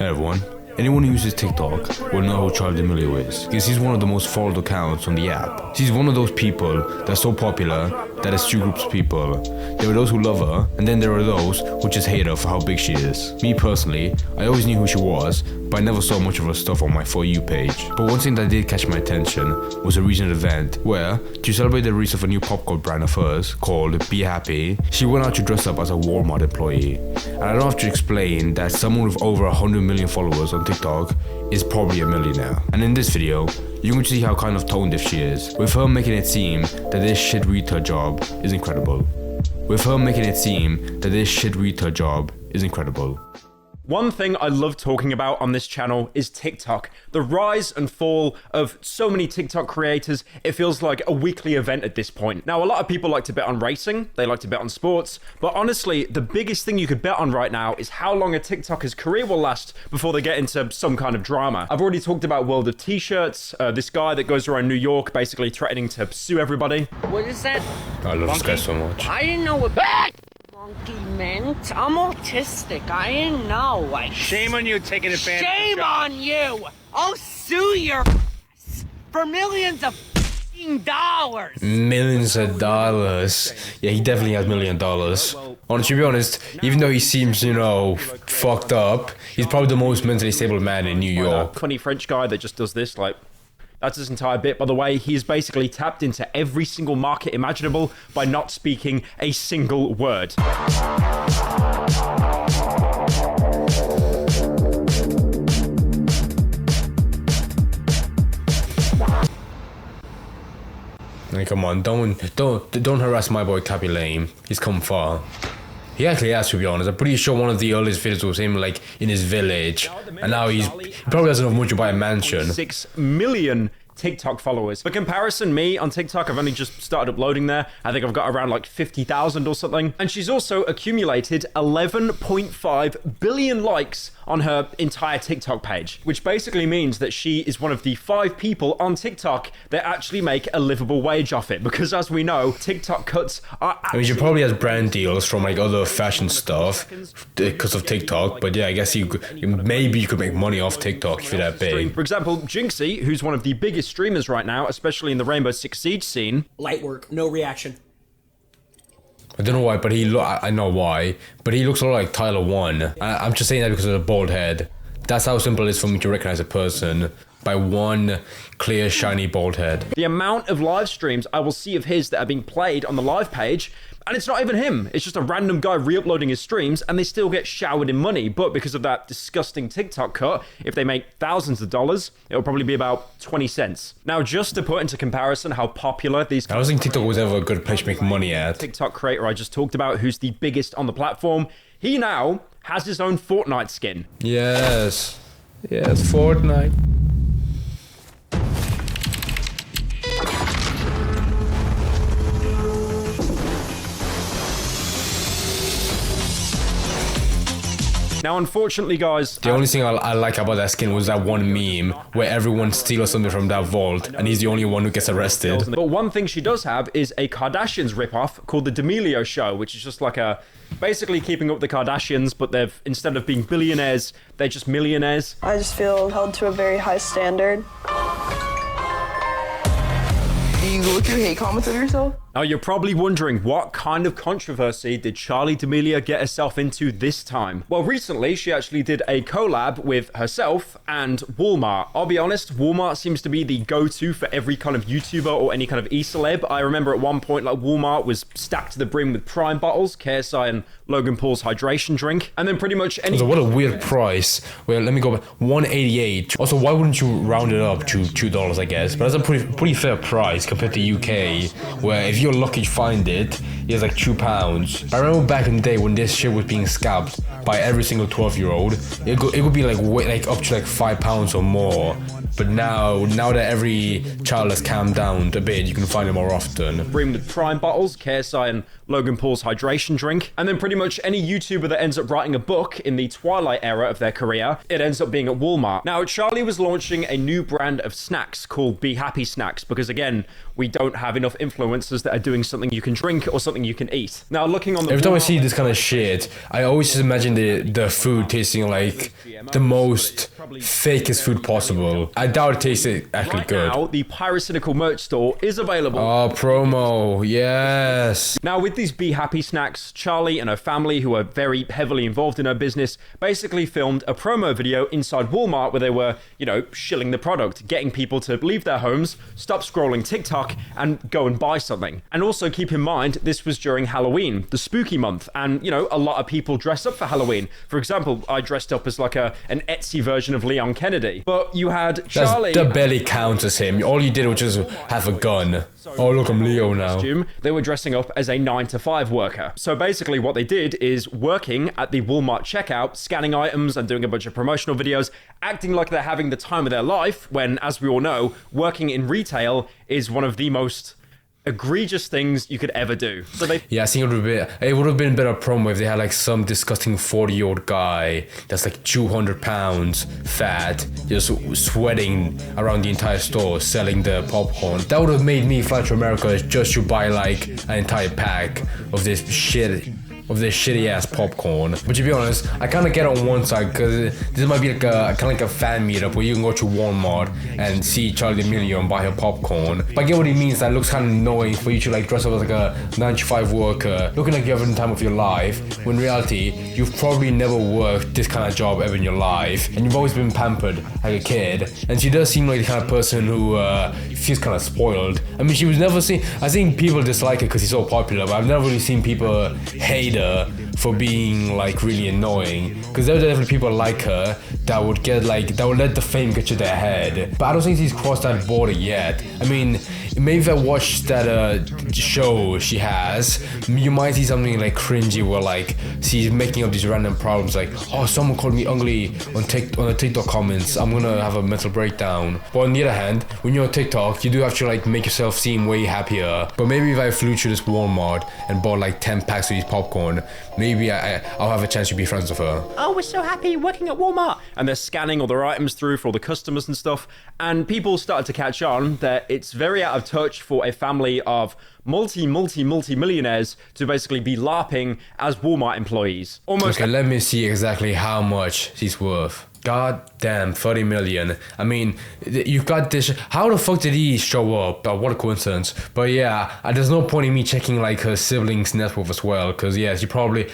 Hey everyone. Anyone who uses TikTok will know who Charli D'Amelio is, because he's one of the most followed accounts on the app. She's one of those people that's so popular that there's two groups of people. There are those who love her, and then there are those who just hate her for how big she is. Me personally, I always knew who she was, but I never saw much of her stuff on my For You page. But one thing that did catch my attention was a recent event where, to celebrate the release of a new popcorn brand of hers called Be Happy, she went out to dress up as a Walmart employee. And I don't have to explain that someone with over 100 million followers on TikTok is probably a millionaire. And in this video, you can see how kind of tone deaf she is, with her making it seem that this shit retail job is incredible. One thing I love talking about on this channel is TikTok. The rise and fall of so many TikTok creators, it feels like a weekly event at this point. Now, a lot of people like to bet on racing, they like to bet on sports, but honestly, the biggest thing you could bet on right now is how long a TikToker's career will last before they get into some kind of drama. I've already talked about World of T-shirts, this guy that goes around New York basically threatening to sue everybody. What is that? I love this guy so much. I didn't know what monkey meant. I'm autistic. I didn't know. Shame on you taking advantage. Shame on you! I'll sue your for millions of dollars. Millions of dollars. Yeah, he definitely has $1 million. To be honest, even though he seems, fucked up, he's probably the most mentally stable man in New York. Funny French guy that just does this, that's his entire bit. By the way, he's basically tapped into every single market imaginable by not speaking a single word. Like, come on, don't harass my boy Cappy Lame. He's come far. He actually has, to be honest. I'm pretty sure one of the earliest videos was him, in his village. And now he probably doesn't have much to buy a mansion. 6 million TikTok followers. For comparison, me on TikTok, I've only just started uploading there. I think I've got around 50,000 or something. And she's also accumulated 11.5 billion likes on her entire TikTok page, which basically means that she is one of the 5 people on TikTok that actually make a livable wage off it. Because as we know, TikTok cuts are she probably has brand deals from other fashion stuff because of TikTok. But yeah, I guess maybe you could make money off TikTok if you're that big. For example, Jinxie, who's one of the biggest streamers right now, especially in the Rainbow Six Siege scene. Light work, no reaction. I don't know why, but I know why, but he looks a lot like Tyler One. I'm just saying that because of the bald head. That's how simple it is for me to recognize a person, by one clear, shiny bald head. The amount of live streams I will see of his that are being played on the live page, and it's not even him. It's just a random guy re-uploading his streams, and they still get showered in money. But because of that disgusting TikTok cut, if they make thousands of dollars, it'll probably be about 20 cents. Now, just to put into comparison how popular these... I don't think TikTok was ever a good place to make money at. TikTok creator I just talked about, who's the biggest on the platform, he now has his own Fortnite skin. Yes, Fortnite. Now, unfortunately, guys... The only thing I like about that skin was that one meme where everyone steals something from that vault and he's the only one who gets arrested. But one thing she does have is a Kardashians ripoff called The D'Amelio Show, which is just basically keeping up with the Kardashians, but instead of being billionaires, they're just millionaires. I just feel held to a very high standard. Do you look at hate comments of yourself? Now, you're probably wondering, what kind of controversy did Charli D'Amelio get herself into this time? Well, recently, she actually did a collab with herself and Walmart. I'll be honest, Walmart seems to be the go-to for every kind of YouTuber or any kind of e-celeb. I remember at one point, Walmart was stacked to the brim with Prime bottles, KSI and Logan Paul's hydration drink, and then pretty much any... So what a weird price. Well, let me go back. $1.88. Also, why wouldn't you round it up to $2, I guess? But that's a pretty fair price compared to UK, where if you're lucky to find it, it's £2. I remember back in the day when this shit was being scalped by every single 12-year-old, it would be up to £5 or more. But now that every child has calmed down a bit, you can find it more often. Bring with Prime bottles, KSI and Logan Paul's hydration drink, and then pretty much any YouTuber that ends up writing a book in the twilight era of their career, it ends up being at Walmart. Now, Charli was launching a new brand of snacks called Be Happy Snacks, because again, we don't have enough influencers that are doing something you can drink or something you can eat. Now, looking on the Every time I see this kind of shit, I always just imagine the food tasting like the most fakest food possible. I doubt it tastes actually right good. now, the Pyrocynical merch store is available. Oh, promo, yes. Now, with these Be Happy snacks, Charli and her family, who are very heavily involved in her business, basically filmed a promo video inside Walmart where they were, you know, shilling the product, getting people to leave their homes, stop scrolling TikTok, and go and buy something. And also keep in mind, this was during Halloween, the spooky month, and, you know, a lot of people dress up for Halloween. For example, I dressed up as like an Etsy version of Leon Kennedy. But you had Charli... That barely counts as him. All you did was just have a gun. Oh, look, I'm Leo now. They were dressing up as a 9-to-5 worker. So basically what they did is working at the Walmart checkout, scanning items and doing a bunch of promotional videos, acting like they're having the time of their life, when, as we all know, working in retail is one of the most egregious things you could ever do. So they... Yeah, I think it would have been a better promo if they had like some disgusting 40-year-old guy that's like 200 pounds fat, just sweating around the entire store selling the popcorn. That would have made me fly to America just to buy like an entire pack of this shitty ass popcorn. But to be honest, I kind of get on one side because this might be like a kind of like a fan meetup where you can go to Walmart and see Charli D'Amelio and buy her popcorn. But I get what he means. That looks kind of annoying for you to like dress up as like a 9-to-5 worker, looking like you're having the time of your life, when in reality you've probably never worked this kind of job ever in your life, and you've always been pampered like a kid. And she does seem like the kind of person who feels kind of spoiled. I mean, she was never seen. I think people dislike her because she's so popular, but I've never really seen people hate her for being like really annoying, because there are definitely people like her that would let the fame get to their head, but I don't think she's crossed that border yet. I mean, maybe if I watch that show she has, you might see something like cringy where like she's making up these random problems like, oh, someone called me ugly on the TikTok comments, I'm gonna have a mental breakdown. But on the other hand, when you're on TikTok, you do have to like make yourself seem way happier. But maybe if I flew to this Walmart and bought like 10 packs of these popcorn, maybe I'll have a chance to be friends with her. Oh, we're so happy working at Walmart. And they're scanning all their items through for all the customers and stuff. And people started to catch on that it's very out of touch for a family of multi-millionaires to basically be LARPing as Walmart employees. Almost. Okay, let me see exactly how much she's worth. God damn, 30 million. I mean, you've got this. How the fuck did he show up? Oh, what a coincidence. But yeah, there's no point in me checking like her siblings' net worth as well, because yeah, the probably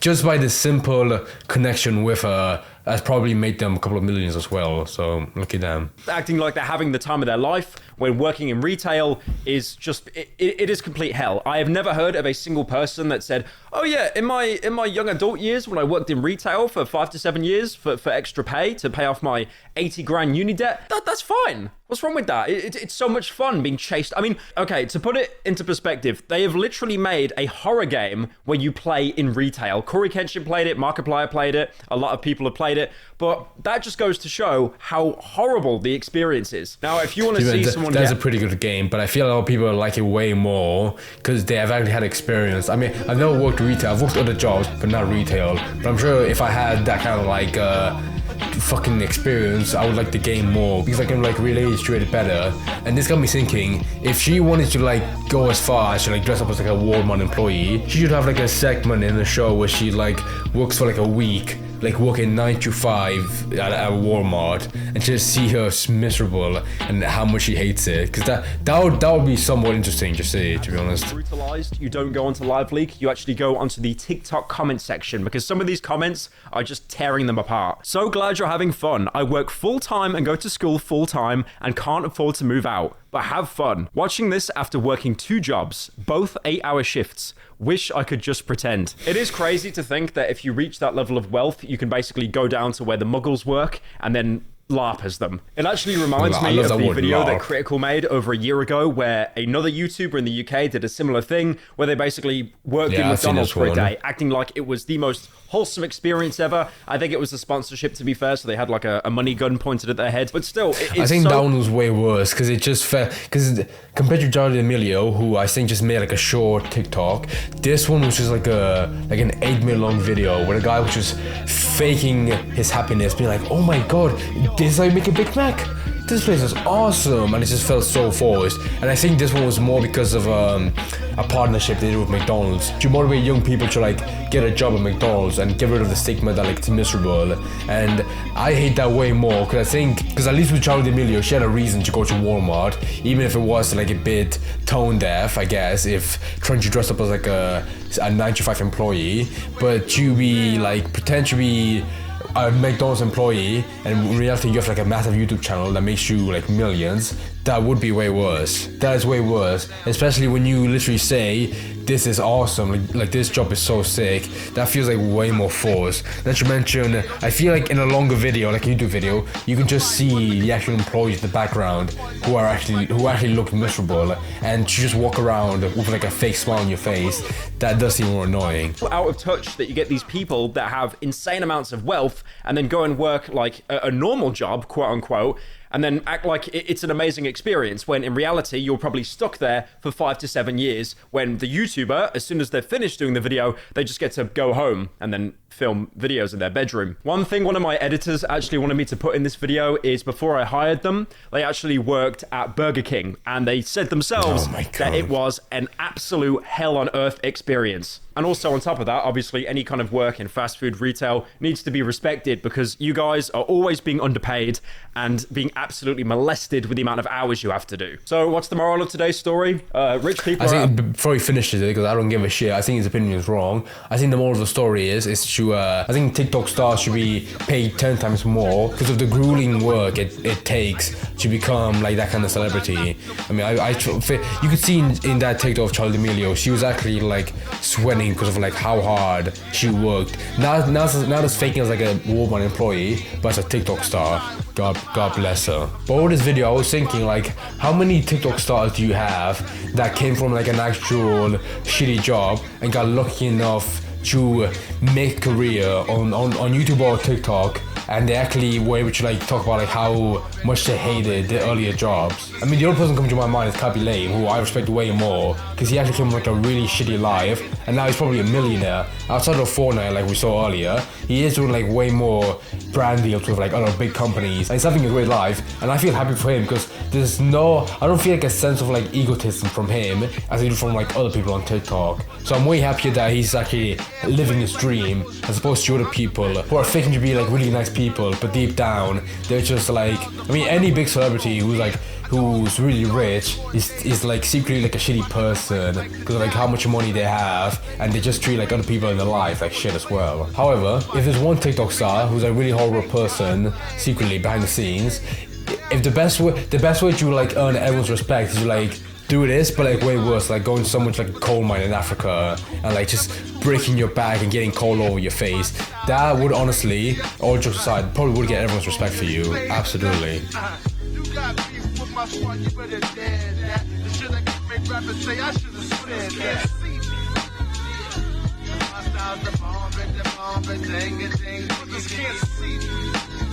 just by the simple connection with her has probably made them a couple of millions as well. So look at them. Acting like they're having the time of their life when working in retail is just it is complete hell. I have never heard of a single person that said, oh yeah, in my young adult years when I worked in retail for 5 to 7 years for extra pay to pay off my 80 grand uni debt, that's fine. What's wrong with that? It's so much fun being chased. I mean, okay, to put it into perspective, they have literally made a horror game where you play in retail. Corey Kenshin played it, Markiplier played it, a lot of people have played it, but that just goes to show how horrible the experience is. Now, if you want to see someone... That's a pretty good game, but I feel a lot of people like it way more because they have actually had experience. I mean, I've never worked retail. I've worked other jobs, but not retail. But I'm sure if I had that kind of like... fucking experience, I would like the game more because I can like relate to it better. And this got me thinking, if she wanted to like go as far as to like dress up as like a Walmart employee, she should have like a segment in the show where she like works for like a week, like working 9 to 5 at Walmart, and just see her miserable and how much she hates it, because that would be somewhat interesting to see, to be honest. Brutalized, you don't go onto Live Leak, you actually go onto the TikTok comment section, because some of these comments are just tearing them apart. So glad you're having fun. I work full-time and go to school full-time and can't afford to move out, but have fun. Watching this after working 2 jobs, both 8-hour shifts. Wish I could just pretend. It is crazy to think that if you reach that level of wealth, you can basically go down to where the muggles work and then LARP as them. It actually reminds me of the video that Critical made over a year ago where another YouTuber in the UK did a similar thing where they basically worked in McDonald's for a day, acting like it was the most wholesome experience ever. I think it was a sponsorship, to be fair, so they had like a money gun pointed at their head, but still, I think that one was way worse because it just felt, because compared to Charli D'Amelio, who I think just made like a short TikTok, this one was just like an 8-minute long video where the guy was just faking his happiness, being like, oh my god, this is how you make a Big Mac. this place is awesome, and it just felt so forced. And I think this one was more because of a partnership they did with McDonald's to motivate young people to like get a job at McDonald's and get rid of the stigma that like it's miserable. And I hate that way more because at least with Charli D'Amelio, she had a reason to go to Walmart, even if it was like a bit tone deaf, I guess, if trying to dress up as like a 9-to-5 employee, but to be like pretend to be a McDonald's employee and in reality you have like a massive YouTube channel that makes you like millions, that would be way worse. That is way worse, especially when you literally say this is awesome, like this job is so sick. That feels like way more forced. Not to mention, I feel like in a longer video, like a YouTube video, you can just see the actual employees in the background who actually look miserable, and to just walk around with like a fake smile on your face, that does seem more annoying. Out of touch that you get these people that have insane amounts of wealth and then go and work like a normal job, quote unquote, and then act like it's an amazing experience, when in reality you're probably stuck there for 5 to 7 years, when the YouTuber, as soon as they're finished doing the video, they just get to go home and then film videos in their bedroom. One thing one of my editors actually wanted me to put in this video is before I hired them, they actually worked at Burger King, and they said themselves that it was an absolute hell on earth experience. And also on top of that, obviously any kind of work in fast food retail needs to be respected, because you guys are always being underpaid and being absolutely molested with the amount of hours you have to do. So what's the moral of today's story? Rich people before he finishes it, because I don't give a shit, I think his opinion is wrong. I think the moral of the story is to I think TikTok stars should be paid 10 times more because of the grueling work it takes to become like that kind of celebrity. I mean, you could see in that TikTok of Charli D'Amelio, she was actually like sweating because of like how hard she worked. Not as faking as like a Walmart employee, but as a TikTok star. God bless her. But with this video, I was thinking like, how many TikTok stars do you have that came from like an actual shitty job and got lucky enough to make a career on YouTube or TikTok, and they actually were able to like talk about like how much they hated their earlier jobs? I mean, the only person coming to my mind is Kaby Lame, who I respect way more because he actually came from like a really shitty life, and now he's probably a millionaire. Outside of Fortnite, like we saw earlier, he is doing like way more brand deals with like other big companies, and he's having a great life, and I feel happy for him because I don't feel like a sense of like egotism from him as I do from like other people on TikTok. So I'm way happier that he's actually living his dream as opposed to other people who are faking to be like really nice people, but deep down they're just like, I mean, any big celebrity who's really rich is like secretly like a shitty person because of like how much money they have, and they just treat like other people in their life like shit as well. However, if there's one TikTok star who's a really horrible person secretly behind the scenes, if the best way to like earn everyone's respect is to like do this, but like way worse, like going to someone's like a coal mine in Africa and like just breaking your back and getting coal over your face, that would honestly, all jokes aside, probably would get everyone's respect for you. Absolutely. You got beef with my squad, you better dead that. The shit I can make rappers say I should have spread that. My style's the bomb, and the dang, niggas can't see me.